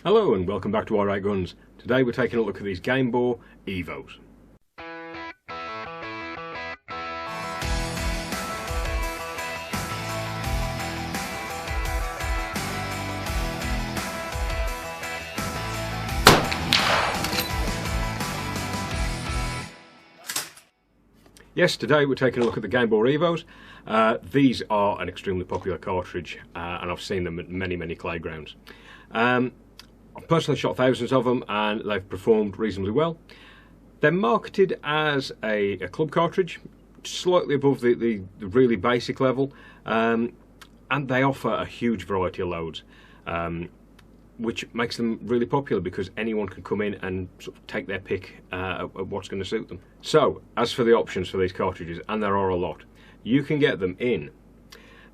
Hello and welcome back to Alright Guns. Today we're taking a look at these Gamebore Evos. Yes, today we're taking a look at the Gamebore Evos. These are an extremely popular cartridge and I've seen them at many playgrounds. I've personally shot thousands of them and they've performed reasonably well. They're marketed as a club cartridge, slightly above the really basic level, and they offer a huge variety of loads, which makes them really popular because anyone can come in and sort of take their pick of what's going to suit them. So, as for the options for these cartridges, and there are a lot, you can get them in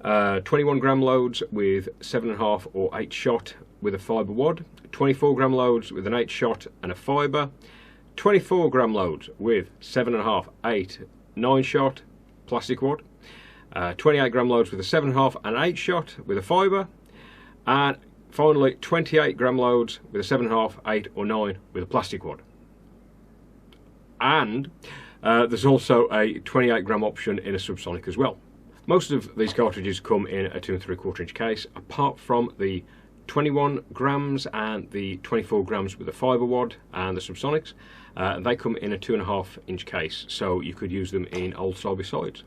21 gram loads with 7.5 or 8 shot with a fibre wad, 24 gram loads with an 8 shot and a fibre, 24 gram loads with 7.5, 8, 9 shot plastic wad, 28 gram loads with a 7.5 and 8 shot with a fibre, and finally 28 gram loads with a 7.5, 8 or 9 with a plastic wad. And there's also a 28 gram option in a subsonic as well. Most of these cartridges come in a 2 3/4 inch case, apart from the 21 grams and the 24 grams with a fibre wad and the subsonics. They come in a 2.5 inch case, so you could use them in old style besides.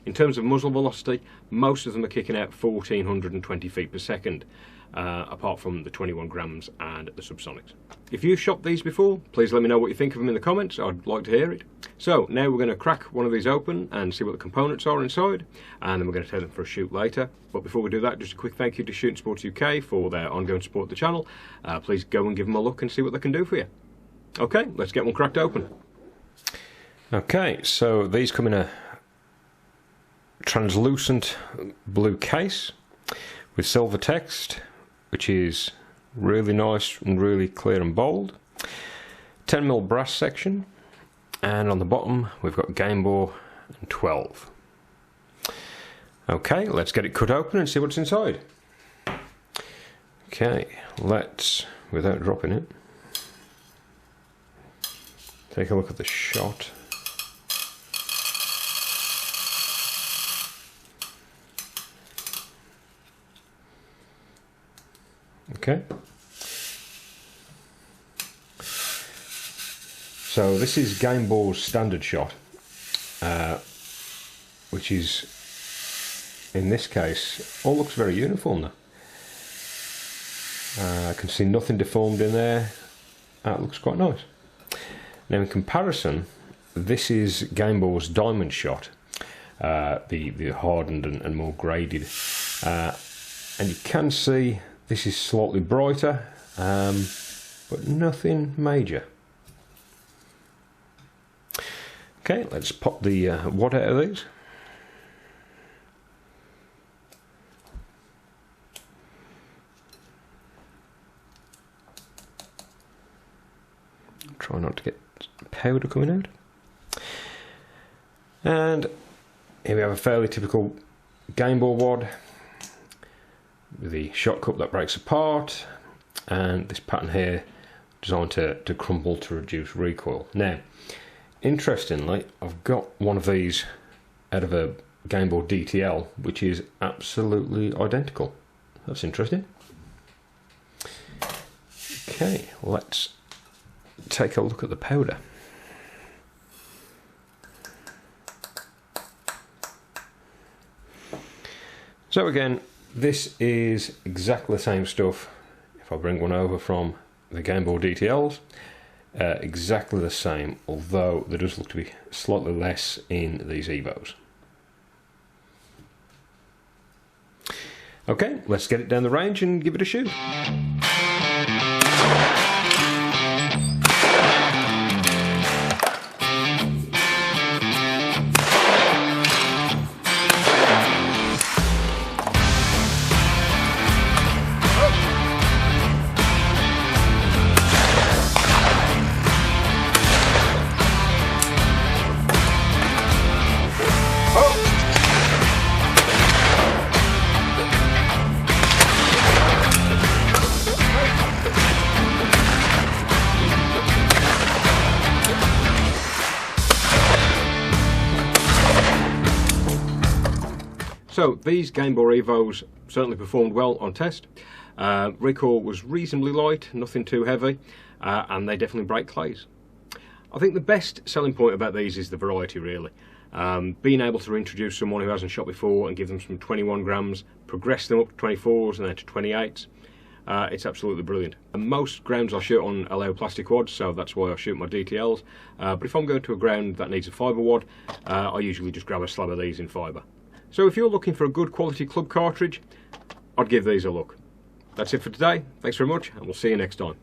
In terms of muzzle velocity, most of them are kicking out 1420 feet per second, apart from the 21 grams and the subsonics. If you've shot these before, please let me know what you think of them in the comments. I'd like to hear it. So now we're going to crack one of these open and see what the components are inside, and then we're going to take them for a shoot later. But before we do that, just a quick thank you to Shooting Sports UK for their ongoing support of the channel. Please go and give them a look and see what they can do for you. Okay, let's get one cracked open. Okay, so these come in a translucent blue case with silver text, which is really nice and really clear and bold. 10mm brass section, and on the bottom we've got Gamebore and 12. Okay, let's get it cut open and see what's inside. Okay, let's, without dropping it, take a look at the shot. Okay, so this is Gamebore's standard shot, which is, in this case, all looks very uniform now. I can see nothing deformed in there. That looks quite nice. Now in comparison, this is Gamebore's diamond shot, the hardened and more graded, and you can see this is slightly brighter, but nothing major. Okay, let's pop the wad out of these. Try not to get powder coming out. And here we have a fairly typical Gamebore wad with the shot cup that breaks apart, and this pattern here designed to crumble to reduce recoil. Now, interestingly, I've got one of these out of a Gamebore DTL, which is absolutely identical. That's interesting. Okay, let's take a look at the powder. So again, this is exactly the same stuff. If I bring one over from the Gamebore DTLs, exactly the same, although there does look to be slightly less in these Evos. Okay, let's get it down the range and give it a shoot. So these Gamebore Evos certainly performed well on test. Recoil was reasonably light, nothing too heavy, and they definitely break clays. I think the best selling point about these is the variety, really. Being able to introduce someone who hasn't shot before and give them some 21 grams, progress them up to 24s and then to 28s. It's absolutely brilliant. And most grounds I shoot on allow plastic wads, so that's why I shoot my DTLs. But if I'm going to a ground that needs a fibre wad, I usually just grab a slab of these in fibre. So if you're looking for a good quality club cartridge, I'd give these a look. That's it for today. Thanks very much, and we'll see you next time.